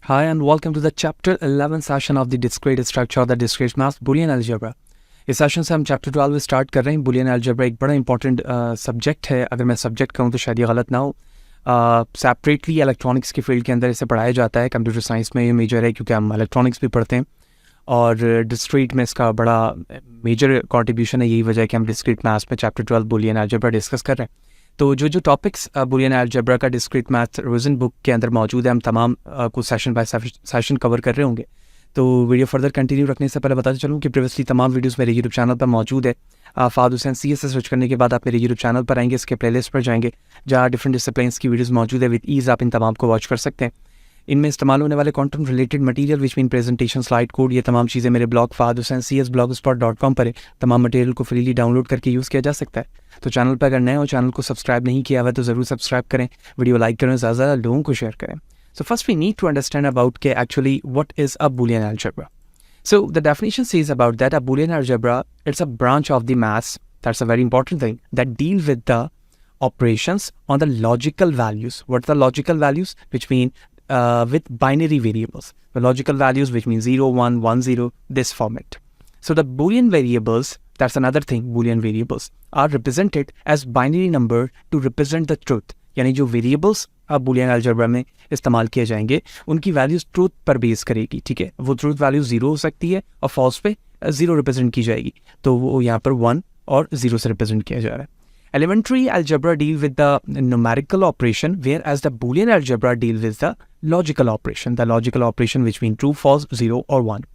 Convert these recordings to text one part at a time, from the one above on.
Hi and welcome to the chapter 11 session of the discrete structure of the discrete math Boolean algebra. इस session से हम chapter 12 start कर रहे हैं. Boolean algebra एक बड़ा इंपॉर्टेंट सब्जेक्ट है. अगर मैं सब्जेक्ट कहूँ तो शायद ये गलत ना हो. सेपरेटली इलेक्ट्रॉनिक्स की फील्ड के अंदर इसे पढ़ाया जाता है. कंप्यूटर साइंस में ये मेजर है क्योंकि हम इलेक्ट्रॉनिक्स भी पढ़ते हैं और डिस्क्रीट में इसका बड़ा मेजर कॉन्ट्रीब्यूशन है. यही वजह है कि हम डिस्क्रीट मैथ्स में चैप्टर 12 Boolean algebra डिस्कस कर रहे हैं. तो जो टॉपिक्स Boolean algebra का डिस्क्रीट मैथ रिविजन बुक के अंदर मौजूद है, हम तमाम कुछ सेशन बाय सेशन कवर कर रहे होंगे. तो वीडियो फर्दर कंटिन्यू रखने से पहले बताते चलूँ कि प्रीवियसली तमाम वीडियोस मेरे यूट्यूब चैनल पर मौजूद है. फ़ाद हुसैन CS से सर्च करने के बाद आप मेरे यूट्यूब चैनल पर आएंगे, इसके प्लेलिस्ट पर जाएंगे जहाँ डिफरेंट डिसिप्लिन्स की वीडियोस मौजूद है. विद ईज़ आप इन तमाम को वॉच कर सकते हैं. इनमें इस्तेमाल होने वाले content related material which mean presentation, slide code, ये तमाम चीज़ें मेरे ब्लॉग fahadhusaincs.blogspot.com पर है. तमाम मटेरियल को फ्रीली डाउनलोड करके यूज़ किया जा सकता है. तो चैनल पर अगर नए हो, चैनल को सब्सक्राइब नहीं किया हुआ तो ज़रूर सब्सक्राइब करें, वीडियो लाइक करें, ज़्यादा लोगों को शेयर करें. So first we need to understand about actually what is a Boolean algebra. So the definition says about that a Boolean algebra, it's a branch of the maths, that's a very important thing, that deal with the operations on the logical values. What are the logical values? Which mean with binary variables. The logical values which mean 0, 1, 1, 0, this format. So the Boolean variables, that's another thing, Boolean variables are represented as binary number to represent the truth. यानी जो variables अब Boolean algebra में इस्तेमाल किए जाएंगे उनकी values truth पर base करेगी. ठीक है, वो ट्रूथ वैल्यू 0 हो सकती है और फॉल्स पे 0 रिप्रेजेंट की जाएगी. तो वो यहाँ पर 1 और 0 से रिप्रेजेंट किया जा रहा है. Elementary algebra deal with the numerical operation, whereas the Boolean algebra deal with the logical operation. The logical operation which mean true, false, 0 or 1.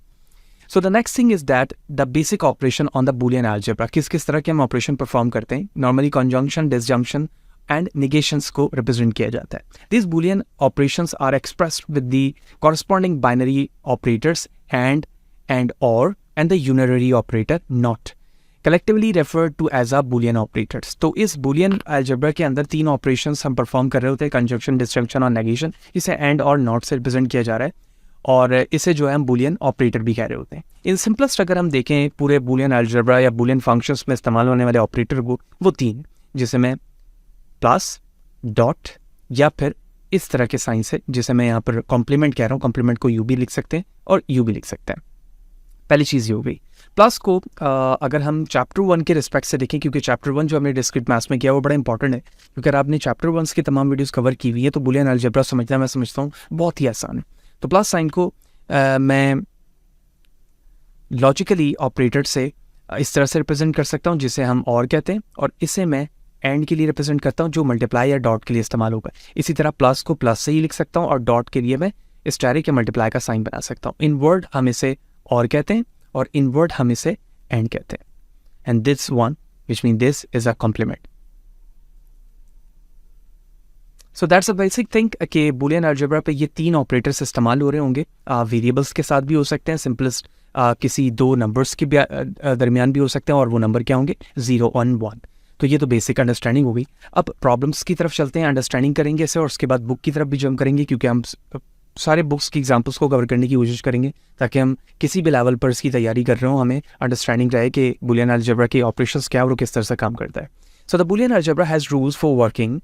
So the next thing is that the basic operation on the Boolean algebra. किस तरह के हम operation perform करते हैं. Normally conjunction, disjunction and negations को represent किया जाता है. These Boolean operations are expressed with the corresponding binary operators and or and the unary operator not, collectively referred to as a Boolean operators. तो इस Boolean algebra के अंदर 3 operations हम perform कर रहे होते हैं, conjunction, disjunction और negation. इसे and और not से represent किया जा रहा है और इसे जो है हम Boolean operator भी कह रहे होते हैं. इन सिंपलेस्ट अगर हम देखें पूरे Boolean algebra या Boolean functions में इस्तेमाल होने वाले ऑपरेटर को, वो 3 जिसे मैं प्लस, डॉट या फिर इस तरह के साइन से, जिसे मैं यहाँ पर कॉम्प्लीमेंट कह रहा हूँ. कॉम्प्लीमेंट को यू भी लिख सकते हैं और यू भी लिख सकते हैं. पहली चीज़ ये हो गई. प्लस को अगर हम चैप्टर 1 के रिस्पेक्ट से देखें, क्योंकि चैप्टर 1 जो हमने डिस्क्रीट मैथ्स में किया वो बड़ा इंपॉर्टेंट है, क्योंकि अगर आपने चैप्टर 1 की तमाम वीडियोस कवर की हुई है तो Boolean algebra समझना मैं समझता हूँ बहुत ही आसान है. तो प्लस साइन को मैं लॉजिकली ऑपरेटर से इस तरह से रिप्रेजेंट कर सकता हूँ जिसे हम और कहते हैं, और इसे मैं एंड के लिए रिप्रेजेंट करता हूँ जो मल्टीप्लाई या डॉट के लिए इस्तेमाल होगा. इसी तरह प्लस को प्लस से ही लिख सकता हूँ और डॉट के लिए मैं स्टैरिक या मल्टीप्लाई का साइन बना सकता हूँ. इन वर्ड हम इसे और कहते हैं और इन वर्ड हम इसे एंड कहते हैं. And this one which mean this is a compliment. So that's a basic thing कि Boolean algebra पे ये 3 ऑपरेटर्स इस्तेमाल हो रहे होंगे. वेरिएबल्स के साथ भी हो सकते हैं, सिंपलेस्ट किसी 2 नंबर्स के दरमियान भी हो सकते हैं, और वो नंबर क्या होंगे, 0 और 1. तो ये तो बेसिक अंडरस्टैंडिंग हो गई. अब प्रॉब्लम्स की तरफ चलते हैं, अंडरस्टैंडिंग करेंगे इसे और उसके बाद बुक की तरफ भी जंप करेंगे, क्योंकि हम सारे बुक्स की एग्जांपल्स को कवर करने की कोशिश करेंगे ताकि हम किसी भी लेवल पर इसकी तैयारी कर रहे हो हमें अंडरस्टैंडिंग रहे कि Boolean algebra के ऑपरेशंस क्या और किस तरह से काम करता है. So the Boolean algebra has rules for working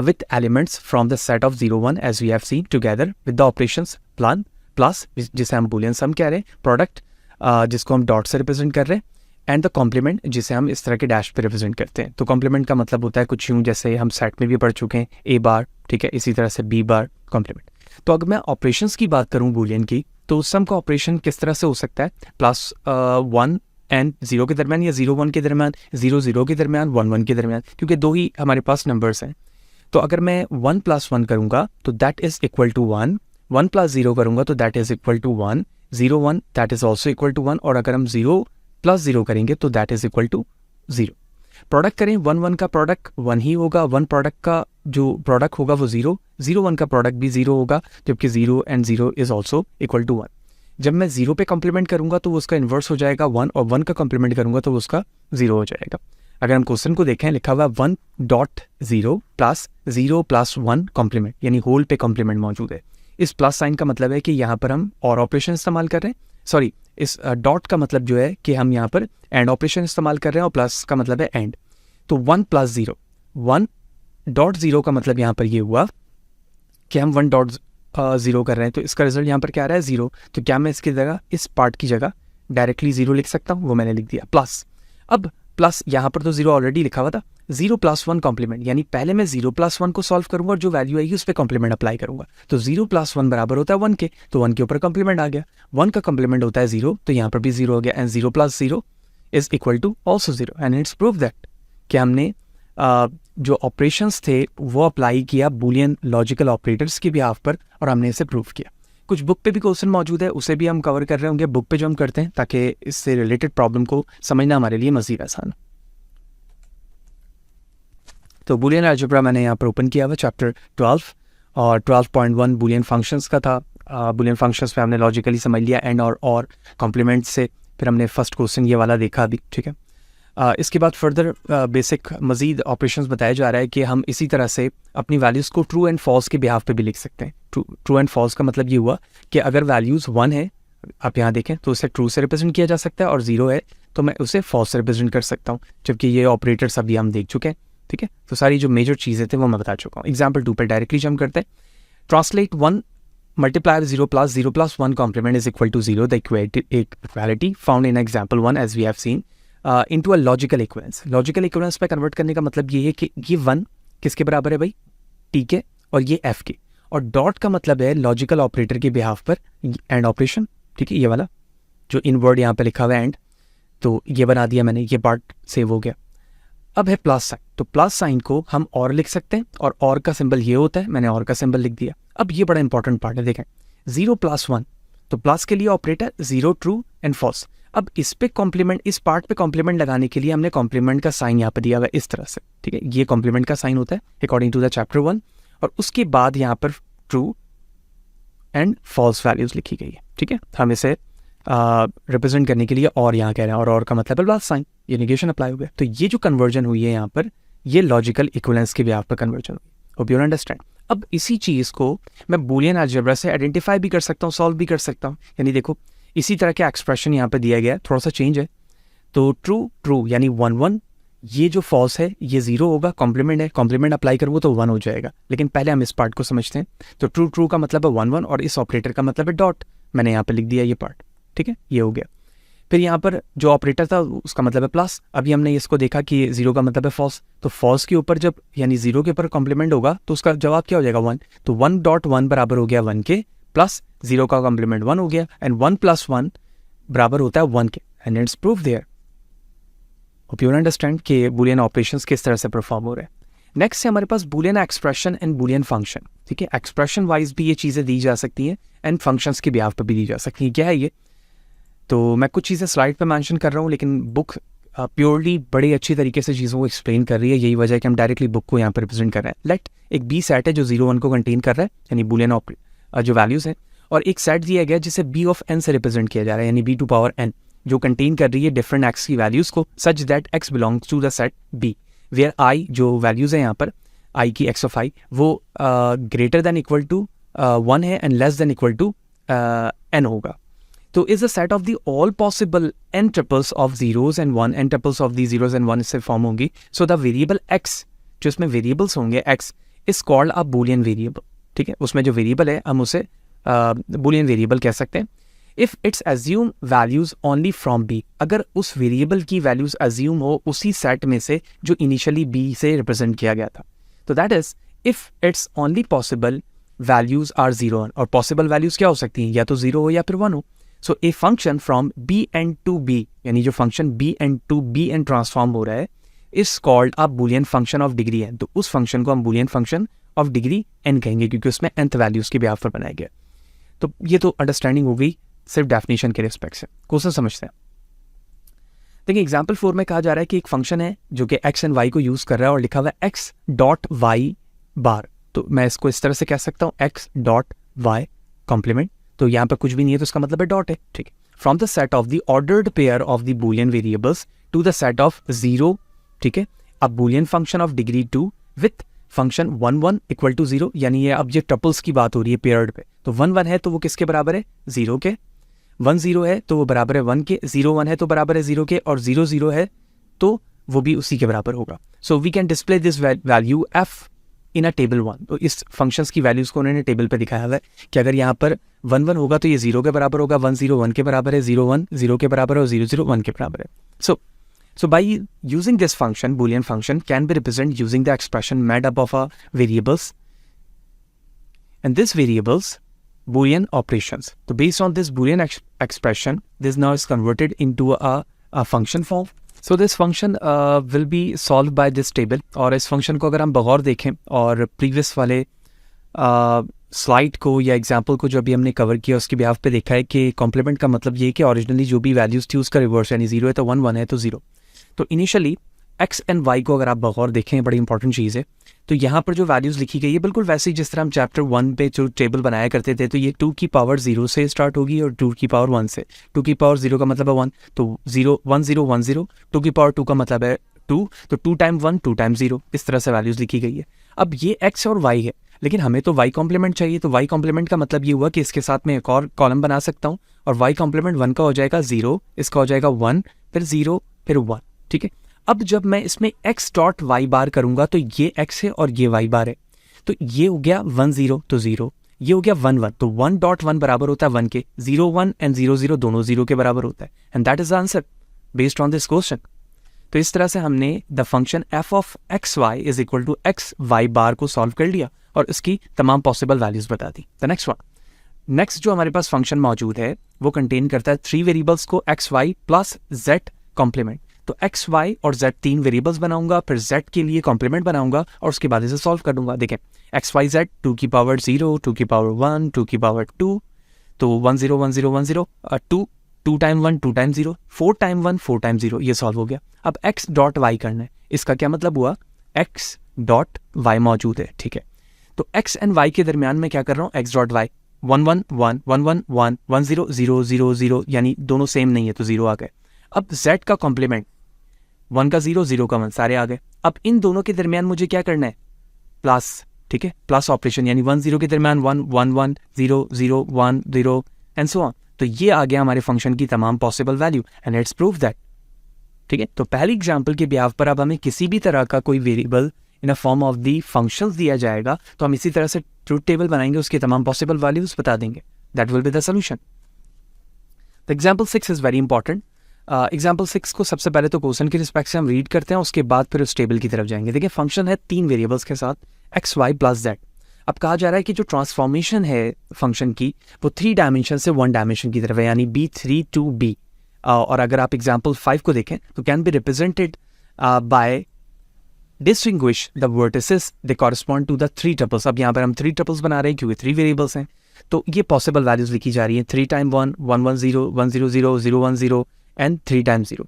with elements from the set of 0, 1 as we have seen together with the operations plan, plus जिसे हम Boolean sum कह रहे हैं, product जिसको हम डॉट से रिप्रेजेंट कर रहे हैं, एंड द कॉम्प्लीमेंट जिसे हम इस तरह के डैश पे रिप्रेजेंट करते हैं. तो कॉम्प्लीमेंट का मतलब होता है कुछ यूँ जैसे हम सेट में भी पढ़ चुके हैं, ए बार, ठीक है, इसी तरह से बी बार कॉम्प्लीमेंट. तो अगर मैं ऑपरेशंस की बात करूँ Boolean की, तो सम का ऑपरेशन किस तरह से हो सकता है, प्लस 1 एंड 0 के दरमियान, या 0 1 के दरमियान, 0 0 के दरमियान, 1 1 के दरमियान, क्योंकि 2 ही हमारे पास नंबर्स हैं. तो अगर मैं 1 + 1 करूँगा तो दैट इज़ इक्वल टू 1, 1 + 0 करूँगा तो that is equal to 1, 0 1 that is also equal to 1, और अगर हम 0 + 0 करेंगे तो that is equal to 0. Product करें, 1 1 का प्रोडक्ट 1 ही होगा, 1 प्रोडक्ट का जो प्रोडक्ट होगा वो 0, 0 1 का प्रोडक्ट भी 0 होगा, जबकि 0 and 0 is also equal to 1. जब मैं 0 पे कॉम्प्लीमेंट करूँगा तो उसका इन्वर्स हो जाएगा 1, और 1 का कॉम्प्लीमेंट करूँगा तो उसका 0 हो जाएगा. अगर हम क्वेश्चन को देखें, लिखा हुआ 1.0 + 0 + 1 कॉम्प्लीमेंट, यानी होल पे कॉम्प्लीमेंट मौजूद है. इस प्लस साइन का मतलब है कि यहाँ पर हम और ऑपरेशन इस्तेमाल कर रहे हैं, सॉरी, इस डॉट का मतलब जो है कि हम यहाँ पर एंड ऑपरेशन इस्तेमाल कर रहे हैं, और प्लस का मतलब है एंड. तो 1 + 0, 1.0 का मतलब यहाँ पर ये हुआ कि हम 0 कर रहे हैं, तो इसका रिजल्ट यहाँ पर क्या आ रहा है 0. तो क्या मैं इसकी जगह, इस पार्ट की जगह डायरेक्टली 0 लिख सकता हूँ? वो मैंने लिख दिया. प्लस, अब प्लस यहाँ पर तो 0 ऑलरेडी लिखा हुआ था. 0 + 1 कॉम्प्लीमेंट, यानी पहले मैं 0 + 1 को सॉल्व करूंगा और जो वैल्यू आएगी उस पर कॉम्प्लीमेंट अप्लाई करूंगा. तो 0 + 1 बराबर होता है 1 के, तो 1 के ऊपर कॉम्प्लीमेंट आ गया. 1 का कॉम्प्लीमेंट होता है 0, तो यहाँ पर भी 0 हो गया. And 0 + 0 is equal to also 0. And it's prove that कि हमने जो ऑपरेशंस थे वो अप्लाई किया बूलियन लॉजिकल ऑपरेटर्स के बिहाफ पर, और हमने इसे प्रूव किया. कुछ बुक पे भी क्वेश्चन मौजूद है, उसे भी हम कवर कर रहे होंगे बुक पे जो हम करते हैं, ताकि इससे रिलेटेड प्रॉब्लम को समझना हमारे लिए मज़ीद आसान. तो बूलियन अलजेब्रा मैंने यहाँ पर ओपन किया हुआ चैप्टर 12 और 12.1 बूलियन फंक्शंस का था. बूलियन फंक्शंस पे हमने लॉजिकली समझ लिया एंड और कॉम्प्लीमेंट से. फिर हमने फर्स्ट क्वेश्चन ये वाला देखा अभी, ठीक है. इसके बाद फर्दर बेसिक मज़ीद ऑपरेशंस बताया जा रहा है कि हम इसी तरह से अपनी वैल्यूज़ को ट्रू एंड फॉल्स के बिहाफ पे भी लिख सकते हैं. ट्रू एंड फॉल्स का मतलब ये हुआ कि अगर वैल्यूज़ 1 है, आप यहाँ देखें, तो उसे ट्रू से रिप्रेजेंट किया जा सकता है, और 0 है तो मैं उसे फॉल्स से रिप्रेजेंट कर सकता हूँ. जबकि ये ऑपरेटर्स अभी हम देख चुके हैं, ठीक है. तो सारी जो मेजर चीज़ें थे वो मैं बता चुका हूँ. एग्जाम्पल 2 पर डायरेक्टली जंप करते हैं. Translate 1 multiplier 0 plus 0 plus 1 complement is equal to 0, the equality found in example 1 as we have seen into a logical equivalence. Logical equivalence पे कन्वर्ट करने का मतलब ये है कि ये 1 किसके बराबर है भाई, t के, और ये f के, और डॉट का मतलब है लॉजिकल ऑपरेटर के बिहाफ पर एंड ऑपरेशन, ठीक है. ये वाला जो इन वर्ड यहाँ पे लिखा हुआ है एंड, तो ये बना दिया मैंने, ये पार्ट सेव हो गया. अब है प्लस साइन, तो प्लस साइन को हम और लिख सकते हैं, और का सिंबल ये होता है, मैंने और का सिंबल लिख दिया. अब ये बड़ा इंपॉर्टेंट पार्ट है, देखें 0 + 1, तो प्लस के लिए ऑपरेटर 0 ट्रू एंड फॉल्स. अब इस पे कॉम्प्लीमेंट, इस पार्ट पे कॉम्प्लीमेंट लगाने के लिए हमने कॉम्प्लीमेंट का साइन यहाँ पे दिया हुआ है इस तरह से, ठीक है. ये कॉम्प्लीमेंट का साइन होता है अकॉर्डिंग टू द चैप्टर 1, और उसके बाद यहाँ पर ट्रू एंड फॉल्स वैल्यूज लिखी गई है, ठीक है. हम इसे रिप्रेजेंट करने के लिए और यहाँ कह रहे हैं, और का मतलब है प्लस साइन, ये निगेशन अप्लाई हो गया. तो ये जो कन्वर्जन हुई है यहाँ पर, ये लॉजिकल इक्विवेलेंस के बिहाफ पर कन्वर्जन हुई. Hope you understand. अब इसी चीज़ को मैं बूलियन अलजेब्रा से आइडेंटिफाई भी कर सकता हूँ, सॉल्व भी कर सकता हूँ. यानी देखो इसी तरह का एक्सप्रेशन यहाँ पर दिया गया है, थोड़ा सा चेंज है. तो ट्रू ट्रू यानी 1 1, ये जो फॉल्स है ये 0 होगा, कॉम्प्लीमेंट है, कॉम्प्लीमेंट अप्लाई करूँगा तो 1 हो जाएगा. लेकिन पहले हम इस पार्ट को समझते हैं. तो ट्रू ट्रू का मतलब है 1 1, और इस ऑपरेटर का मतलब है डॉट, मैंने यहाँ पर लिख दिया ये पार्ट, ठीक है. ये हो गया. फिर यहाँ पर जो ऑपरेटर था उसका मतलब है प्लस. अभी हमने इसको देखा कि 0 का मतलब है फॉल्स, तो फॉल्स के ऊपर जब यानी 0 के ऊपर कॉम्प्लीमेंट होगा तो उसका जवाब क्या हो जाएगा 1. तो 1.1 बराबर हो गया 1 के, प्लस 0 का कॉम्प्लीमेंट 1 हो गया, एंड 1 + 1 बराबर होता है 1 के. And it's proof there. Hope you understand कि बूलियन ऑपरेशंस किस तरह से परफॉर्म हो रहे हैं. नेक्स्ट है हमारे पास Boolean expression and Boolean function, ठीक है. एक्सप्रेशन वाइज भी ये चीज़ें दी जा सकती हैं एंड फंक्शंस के बिहाफ पर भी दी जा सकती हैं. क्या है ये, तो मैं कुछ चीज़ें स्लाइड पे मेंशन कर रहा हूँ, लेकिन बुक प्योरली बड़ी अच्छी तरीके से चीज़ों को एक्सप्लेन कर रही है. यही वजह है कि हम डायरेक्टली बुक को यहाँ पर रिप्रेजेंट कर रहे हैं. लेट एक बी सेट है जो 0 1 को कंटेन कर रहा है, यानी बूलियन जो वैल्यूज़ हैं, और एक सेट दिया गया जिसे b ऑफ n से रिप्रेजेंट किया जा रहा है, यानी b⁴n, जो कंटेन कर रही है डिफरेंट x की वैल्यूज़ को, such that x belongs to the set b, where i जो वैल्यूज़ हैं यहाँ पर i की x ऑफ i वो ग्रेटर दैन इक्वल टू 1 है and less than equal to n होगा. तो is a set of the all possible n triples of zeros and 1, n triples of the zeros and 1 इससे form होंगी. So the variable x, जो इसमें variables होंगे x, is called a Boolean variable, ठीक है. उसमें जो वेरिएबल है हम उसे बूलियन वेरिएबल कह सकते हैं. If it's assume values only from b, अगर उस वेरिएबल की वैल्यूज़ एज्यूम हो उसी सेट में से जो इनिशियली b से रिप्रेजेंट किया गया था. तो that is if it's only possible values are 0 1, और पॉसिबल वैल्यूज़ क्या हो सकती हैं, या तो 0 हो या फिर 1 हो. So a function from bn to b, यानी जो function bn to bn transform हो रहा है, is called a Boolean function of degree n. तो उस फंक्शन को हम Boolean function of degree n कहेंगे, क्योंकि उसमें nth वैल्यूज़ के बिहाफ पर बनाया गया. तो ये तो अंडरस्टैंडिंग हो गई सिर्फ डेफिनेशन के रिस्पेक्ट से. क्वेश्चन समझते हैं. देखिए एग्जाम्पल 4 में कहा जा रहा है कि एक फंक्शन है जो कि x एंड y को यूज़ कर रहा है, और लिखा हुआ है x डॉट वाई बार. तो मैं इसको इस तरह से कह सकता हूँ x डॉट वाई कॉम्प्लीमेंट. तो यहाँ पर कुछ भी नहीं है तो इसका मतलब है डॉट है, ठीक है. From the set of the ordered pair of the Boolean variables to the set of 0, ठीक है, अब Boolean function of degree 2 with function 1 1 equal to 0, यानी ये अब ये ट्रिपल्स की बात हो रही है पेयर्ड पे. तो 1 1 है तो वो किसके बराबर है, 0 के. 1 0 है तो वो बराबर है 1 के. 0 1 है तो बराबर है 0 के, और 0 0 है तो वो भी उसी के बराबर होगा. So we can display this value f in a table 1. तो इस फंक्शंस की वैल्यूज़ को उन्होंने टेबल पे दिखाया हुआ है कि अगर यहाँ पर 1 1 होगा तो ये 0 के बराबर होगा, 1 0 1 के बराबर है, 0 1 0 के बराबर है और 0 0 1 के बराबर है. So by using this function, Boolean function can be represented using the expression made up of variables, and this variables Boolean operations. So based on this Boolean expression, this now is converted into a function form. So this function will be solved by this table. और इस function को अगर हम बगौर देखें और previous वाले slide को या एग्जाम्पल को जो अभी हमने कवर किया उसके बिहाफ पे देखा है कि कॉम्प्लीमेंट का मतलब ये कि ओरिजिनली जो भी वैल्यूज़ थी उसका रिवर्स, यानी 0 है तो 1 1 है तो 0. तो इनिशियली एक्स एंड वाई को अगर आप बगौर देखें, बड़ी इंपॉर्टेंट चीज़ है, तो यहाँ पर जो वैल्यूज़ लिखी गई है बिल्कुल वैसे ही जिस तरह हम चैप्टर 1 पे जो टेबल बनाया करते थे. तो ये 2 की पावर 0 से स्टार्ट होगी और 2 की पावर 1 से. 2 की पावर 0 का मतलब है 1, तो 0 1 0 1 0. 2 की पावर 2 का मतलब है 2, तो 2 टाइम 1 2 टाइम 0. इस तरह से वैल्यूज़ लिखी गई है. अब ये एक्स और वाई है, लेकिन हमें तो वाई कॉम्प्लीमेंट चाहिए. तो वाई कॉम्प्लीमेंट का मतलब ये हुआ कि इसके साथ मैं एक और कॉलम बना सकता हूँ और वाई कॉम्प्लीमेंट 1 का हो जाएगा 0, इसका हो जाएगा 1, फिर 0, फिर 1. ठीक है. अब जब मैं इसमें x डॉट वाई बार करूंगा तो ये x है और ये y बार है. तो ये हो गया 1 0 तो 0, ये हो गया 1 1, तो 1 डॉट 1 बराबर होता है 1 के. 0 1 एंड 0 0 दोनों 0 के बराबर होता है. And that is the answer based on this question. तो इस तरह से हमने the function f of x y is equal to x y bar को सॉल्व कर लिया और इसकी तमाम पॉसिबल वैल्यूज बता दी. द नेक्स्ट जो हमारे पास फंक्शन मौजूद है वो कंटेन करता है 3 वेरिएबल्स को x y plus z complement. तो एक्स वाई और जेड 3 वेरिएबल्स बनाऊंगा, फिर जेड के लिए कॉम्प्लीमेंट बनाऊंगा और उसके बाद इसे सॉल्व कर दूंगा. देखें एक्स वाई जेड 2 की पावर 0, 2 की पावर 1, 2 की पावर 2, तो 1 0 1 0 1 0, 2 टाइम 1 2 टाइम 0, 4 टाइम 1 4 टाइम 0. ये सॉल्व हो गया. अब एक्स डॉट वाई करना है. इसका क्या मतलब हुआ, एक्स डॉट वाई मौजूद है. ठीक है. तो एक्स एंड वाई के दरमियान में क्या कर रहा हूँ, एक्स डॉट वाई 1 1 1 1 1 1 1 0 0 0 0, यानी दोनों सेम नहीं है तो 0 आ गए. अब जेड का कॉम्प्लीमेंट 1 का 0 0 का 1 सारे आ गए. अब इन दोनों के दरमियान मुझे क्या करना है, प्लस. ठीक है, प्लस ऑपरेशन, यानी 1 0 के दरमियान 1 1 1 0 0 1 0 एंड सो ऑन. तो ये आ गया हमारे फंक्शन की तमाम possible value and let's prove that. ठीक है. तो पहली एग्जांपल के बिहाफ पर अब हमें किसी भी तरह का कोई variable in a form of the functions दिया जाएगा तो हम इसी तरह से ट्रूथ टेबल बनाएंगे, उसकी तमाम पॉसिबल वैल्यूज बता देंगे. That will be the solution. The example 6 is very important. Example 6 को सबसे पहले तो क्वेश्चन के रिस्पेक्ट से हम रीड करते हैं, उसके बाद फिर उस टेबल की तरफ जाएंगे. देखिए फंक्शन है 3 वेरिएबल्स के साथ एक्स वाई प्लस जेड. अब कहा जा रहा है कि जो ट्रांसफॉर्मेशन है फंक्शन की वो 3 डायमेंशन से 1 डायमेंशन की तरफ है, यानी B3 to B. और अगर आप एग्जाम्पल 5 को देखें तो can be represented by distinguish the vertices they correspond to the 3 tuples. अब यहाँ पर हम 3 टपल्स बना रहे हैं क्योंकि 3 वेरिएबल्स हैं. तो ये पॉसिबल वैल्यूज लिखी जा रही हैं 3 time 1 1 1 0 1 0 0 0 1 0 and 3 times 0.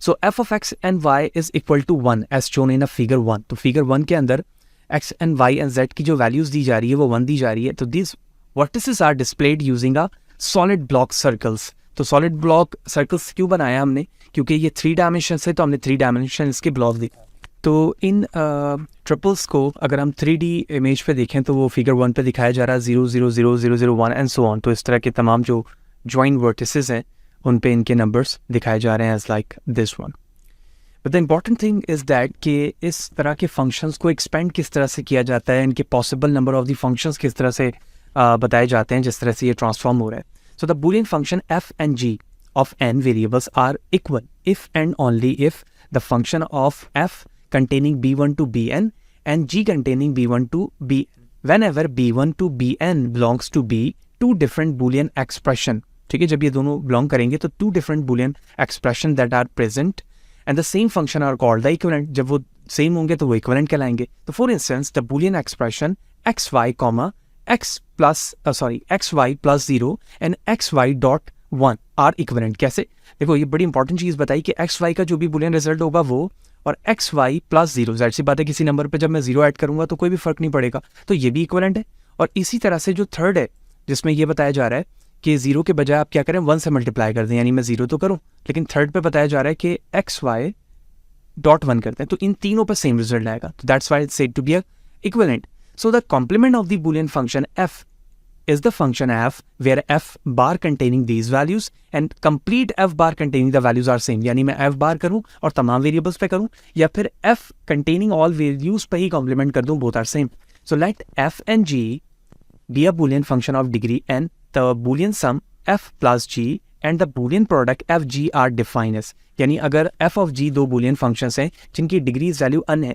So f of x and y is equal to 1 as shown in a figure 1. तो figure 1 के अंदर x and y and z की जो वैल्यूज दी जा रही है वो 1 दी जा रही है. तो these vertices are displayed using a solid block circles. तो solid block circles क्यों बनाया हमने, क्योंकि ये 3 डायमेंशन है तो हमने 3 डायमेंशन इसके ब्लॉक दिखा. तो इन ट्रिपल्स को अगर हम 3D इमेज पे देखें तो वो फिगर 1 पे दिखाया जा रहा है 0 0 0 0 0 1 एंड सो ऑन. तो इस तरह के तमाम जो ज्वाइन वर्टिसेस हैं उन पे इनके नंबर्स दिखाए जा रहे हैं as like this one. But the important thing is that कि इस तरह के फंक्शंस को एक्सपेंड किस तरह से किया जाता है, इनके possible number of the functions किस तरह से बताए जाते हैं जिस तरह से ये ट्रांसफॉर्म हो रहा है. So the Boolean function f and g of n variables are equal if and only if the function of f containing b1 to bn and g containing b1 to bn. Whenever b1 to bn belongs to b, 2 different boolean expression. ठीक है, जब ये दोनों belong करेंगे तो 2 different boolean expression that are present and the same function are called the equivalent. जब वो same होंगे तो वो equivalent कहलाएंगे. तो for instance the boolean expression xy comma xy plus 0 and xy dot 1 are equivalent. कैसे? देखो ये बड़ी इंपॉर्टेंट चीज़ बताई कि xy का जो भी boolean रिजल्ट होगा वो और एक्स वाई प्लस 0, जाहिर सी बात है किसी नंबर पे जब मैं 0 ऐड करूंगा तो कोई भी फर्क नहीं पड़ेगा, तो ये भी इक्विवेलेंट है. और इसी तरह से जो थर्ड है जिसमें ये बताया जा रहा है कि 0 के बजाय आप क्या करें 1 से मल्टीप्लाई कर दें, यानी मैं 0 तो करूं लेकिन थर्ड पे बताया जा रहा है कि एक्स वाई डॉट 1 करते हैं, तो इन तीनों पर सेम रिजल्ट आएगा. तो that's why it's said to be equivalent. So the complement of the Boolean function f is the function f where f bar containing these values and complete f bar containing the values are same. यानी मैं f bar करूं और तमाम variables पे करूं या फिर f containing all values पे ही कॉम्प्लीमेंट कर दूं, both are same. So let f and g be a Boolean function of degree n. The Boolean sum f plus g and the Boolean product f g are defined as, यानी अगर f of g दो Boolean functions हैं जिनकी degree value n है,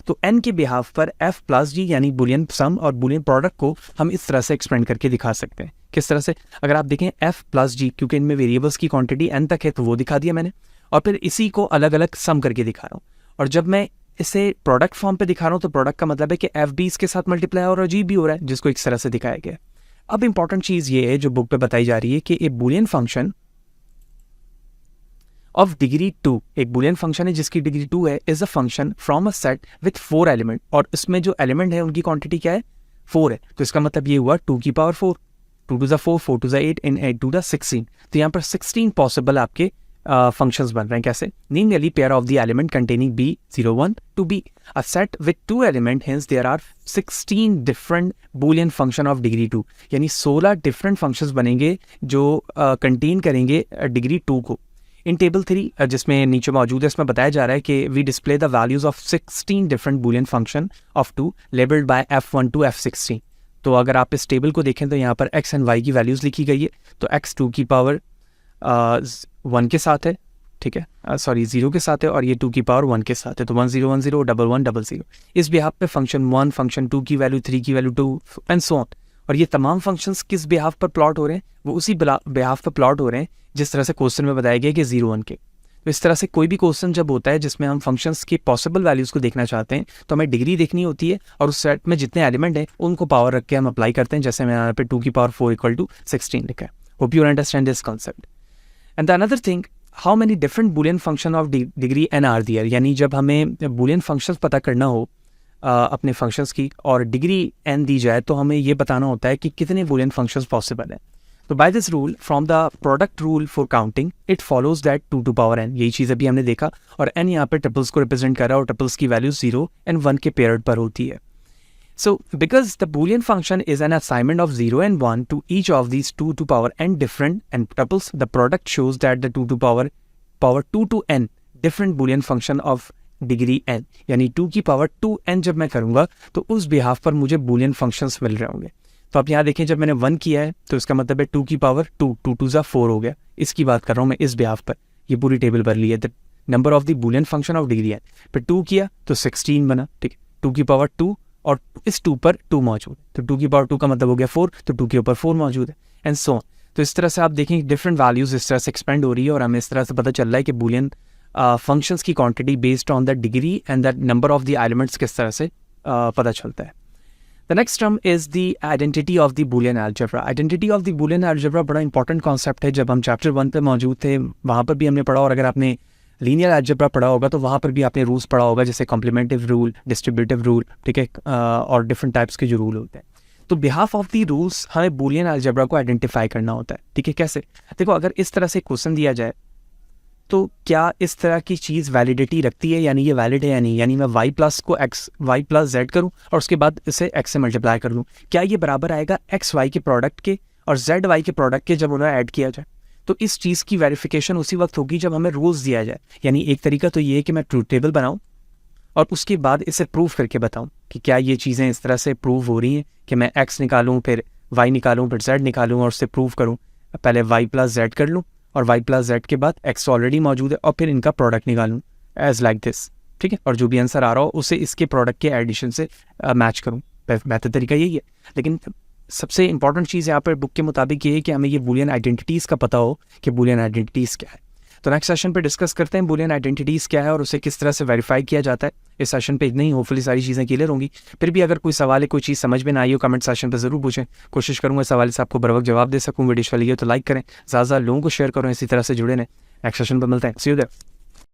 तो n के behalf पर f plus g यानी Boolean sum और Boolean product को हम इस तरह से एक्सपेंड करके दिखा सकते हैं. किस तरह से? अगर आप देखें f प्लस g, क्योंकि इनमें वेरिएबल्स की क्वांटिटी n तक है तो वो दिखा दिया मैंने, और फिर इसी को अलग अलग सम करके दिखा रहा हूँ. और जब मैं इसे प्रोडक्ट फॉर्म पे दिखा रहा हूँ तो प्रोडक्ट का मतलब है कि एफ भी इसके साथ मल्टीप्लाई और जी भी हो रहा है, जिसको इस तरह से दिखाया गया है. अब इंपॉर्टेंट चीज ये है जो बुक पे बताई जा रही है कि ए बुलियन फंक्शन ऑफ डिग्री 2, एक बुलियन फंक्शन है जिसकी डिग्री 2 है, is a function from a set with 4 element, और इसमें जो एलिमेंट है उनकी क्वांटिटी क्या है? 4 है. तो इसका मतलब ये हुआ 2 की power 4, 2 to the 4, 4 to the 8 and 8 to the 16. तो यहाँ पर 16 पॉसिबल आपके functions बन रहे हैं. कैसे? namely pair of the element containing b01 to b, a set with 2 element, hence there are 16 different boolean function of degree 2, यानी 16 different functions बनेंगे जो contain करेंगे degree 2 को. इन टेबल 3 जिसमें नीचे मौजूद है, इसमें बताया जा रहा है कि we display the values of 16 different boolean function of 2 labeled by f1 to f16. तो अगर आप इस टेबल को देखें तो यहाँ पर x एंड y की वैल्यूज़ लिखी गई है. तो x 2 की पावर 1 के साथ है, ठीक है, सॉरी 0 के साथ है, और ये 2 की पावर 1 के साथ है. तो 1 0 1 0 1 1 0 0. इस बिहाफ पे फंक्शन 1, फंक्शन 2 की वैल्यू, 3 की वैल्यू 2 एंड सो ऑन. और ये तमाम फंक्शंस किस बिहाफ पर प्लॉट हो रहे हैं? वो उसी बिहाफ पर प्लॉट हो रहे हैं जिस तरह से क्वेश्चन में बताया गया कि 0 1 के. तो इस तरह से कोई भी क्वेश्चन जब होता है जिसमें हम फंक्शंस की पॉसिबल वैल्यूज़ को देखना चाहते हैं तो हमें डिग्री देखनी होती है, और उस सेट में जितने एलिमेंट हैं उनको पावर रख के हम अप्लाई करते हैं. जैसे मैं यहाँ पे 2 की पावर 4 इक्वल टू 16 लिखा है. Hope you understand this concept. And the another thing, how many different Boolean function of degree n are there, यानी जब हमें बूलियन फंक्शंस पता करना हो अपने फंक्शंस की और डिग्री एन दी जाए तो हमें ये बताना होता है कि कितने बूलियन फंक्शंस पॉसिबल हैं. तो by this rule from the product rule for counting it follows that 2 to power n, यही चीज़ अभी हमने देखा, और n यहाँ पर ट्रिपल्स को रिप्रेजेंट कर रहा है और ट्रिपल्स की वैल्यू 0 एंड 1 के पेयर्ड पर होती है. So, because the Boolean function is an assignment of 0 and 1 to each of these 2 to power n different and tuples, the product shows that the 2 to power 2 to n different Boolean function of degree n, यानी 2 की power 2n जब मैं करूँगा तो उस behalf पर मुझे Boolean functions मिल रहे होंगे. तो आप यहाँ देखें, जब मैंने 1 किया है तो इसका मतलब है 2 की पावर 2, 2 टू 4 हो गया. इसकी बात कर रहा हूँ मैं इस बिहाफ पर. ये पूरी टेबल भर ली है the number of the Boolean function of degree n. फिर 2 किया तो 16 बना, ठीक है, 2 की पावर 2 और इस 2 पर 2 मौजूद है, तो 2 की पावर 2 का मतलब हो गया 4, तो 2 के ऊपर 4 मौजूद है एंड सो ऑन. तो इस तरह से आप देखें डिफरेंट वैल्यूज़ इस तरह से एक्सपेंड हो रही है, और हमें इस तरह से पता चल रहा है कि बूलियन फंक्शंस की quantity based on the degree and the number of the elements किस तरह से पता चलता है. The next term is the identity of the Boolean algebra. Identity of the Boolean algebra बड़ा इंपॉर्टेंट कॉन्सेप्ट है. जब हम चैप्टर 1 पे मौजूद थे वहाँ पर भी हमने पढ़ा, और अगर आपने लीनियर अलजेब्रा पढ़ा होगा तो वहाँ पर भी आपने रूल्स पढ़ा होगा, जैसे कॉम्प्लीमेंटिव रूल, डिस्ट्रीब्यूटिव रूल, ठीक है, और डिफरेंट टाइप्स के जो रूल होते हैं. तो बिहाफ ऑफ दी रूल्स हमें बूलियन अलजेब्रा को आइडेंटिफाई करना होता है, ठीक है. कैसे? देखो, अगर इस तरह से क्वेश्चन दिया जाए तो क्या इस तरह की चीज़ वैलिडिटी रखती है, यानी ये वैलिड है या नहीं, यानी मैं y प्लस को y प्लस z करूँ और उसके बाद इसे x से मल्टीप्लाई कर लूँ, क्या ये बराबर आएगा x y के प्रोडक्ट के और z y के प्रोडक्ट के जब उन्हें ऐड किया जाए? तो इस चीज़ की वेरिफिकेशन उसी वक्त होगी जब हमें रूल्स दिया जाए. यानी एक तरीका तो ये है कि मैं ट्रूथ टेबल बनाऊं और उसके बाद इसे प्रूव करके बताऊं कि क्या ये चीज़ें इस तरह से प्रूव हो रही हैं कि मैं x निकालूं, फिर y निकालूं, फिर z निकालूं और उससे प्रूव करूं. पहले y प्लस z कर लूं और y प्लस z के बाद x ऑलरेडी मौजूद है और फिर इनका प्रोडक्ट निकालूं एज लाइक दिस, ठीक है, और जो भी आंसर आ रहा हो उसे इसके प्रोडक्ट के एडिशन से मैच करूँ. बेहतर तरीका यही है. लेकिन सबसे इंपॉर्टेंट चीज़ यहाँ पर बुक के मुताबिक ये है कि हमें ये बूलियन आइडेंटिटीज़ का पता हो कि बूलियन आइडेंटिटीज़ क्या है. तो नेक्स्ट सेशन पे डिस्कस करते हैं बूलियन आइडेंटिटीज़ क्या है और उसे किस तरह से वेरीफाई किया जाता है. इस सेशन पे इतनी ही, होपफुली सारी चीज़ें क्लियर होंगी. फिर भी अगर कोई सवाल है, कोई चीज़ समझ में ना आई हो, कमेंट सेशन पे ज़रूर पूछें. कोशिश करूँगा सवाल से आपको बर वक्त जवाब दे सकूँ. वीडियो चली है तो लाइक करें, ज़्यादा लोगों को शेयर करो, इसी तरह से जुड़े रहें. नेक्स्ट सेशन पर मिलते हैं. सी यू देयर.